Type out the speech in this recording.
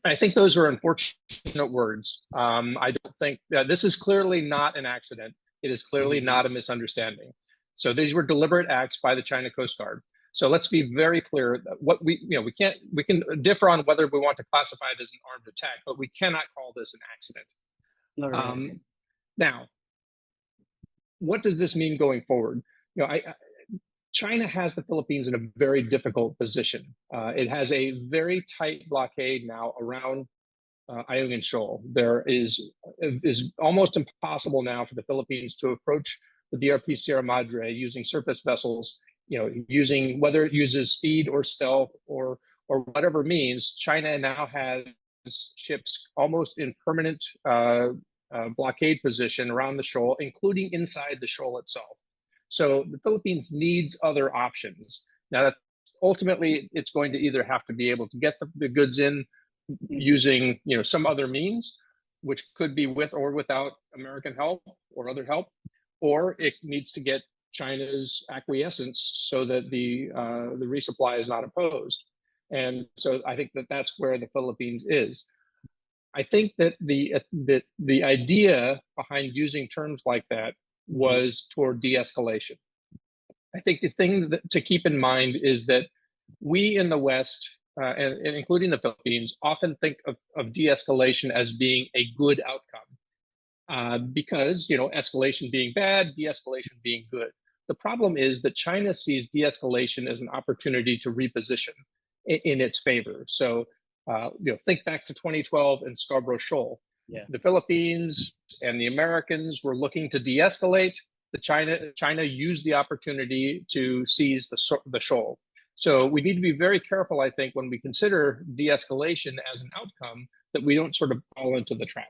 I think those are unfortunate words. I don't think this is clearly not an accident. It is clearly not a misunderstanding. So these were deliberate acts by the China Coast Guard. So let's be very clear that what we can differ on whether we want to classify it as an armed attack, but we cannot call this an accident. Right. Now, what does this mean going forward? China has the Philippines in a very difficult position. It has a very tight blockade now around Ayungin Shoal. There is almost impossible now for the Philippines to approach the DRP Sierra Madre using surface vessels. Using whether it uses speed or stealth or whatever means. China now has ships almost in permanent blockade position around the shoal, including inside the shoal itself. So the Philippines needs other options. Now, that ultimately, it's going to either have to be able to get the goods in using some other means, which could be with or without American help or other help, or it needs to get China's acquiescence so that the resupply is not opposed. And so I think that that's where the Philippines is. I think that the idea behind using terms like that was toward de-escalation. I think the thing to keep in mind is that we in the West, and including the Philippines, often think of de-escalation as being a good outcome because, escalation being bad, de-escalation being good. The problem is that China sees de-escalation as an opportunity to reposition in its favor. So, think back to 2012 and Scarborough Shoal. Yeah. The Philippines and the Americans were looking to de-escalate. China used the opportunity to seize the shoal. So we need to be very careful, I think, when we consider de-escalation as an outcome, that we don't sort of fall into the trap.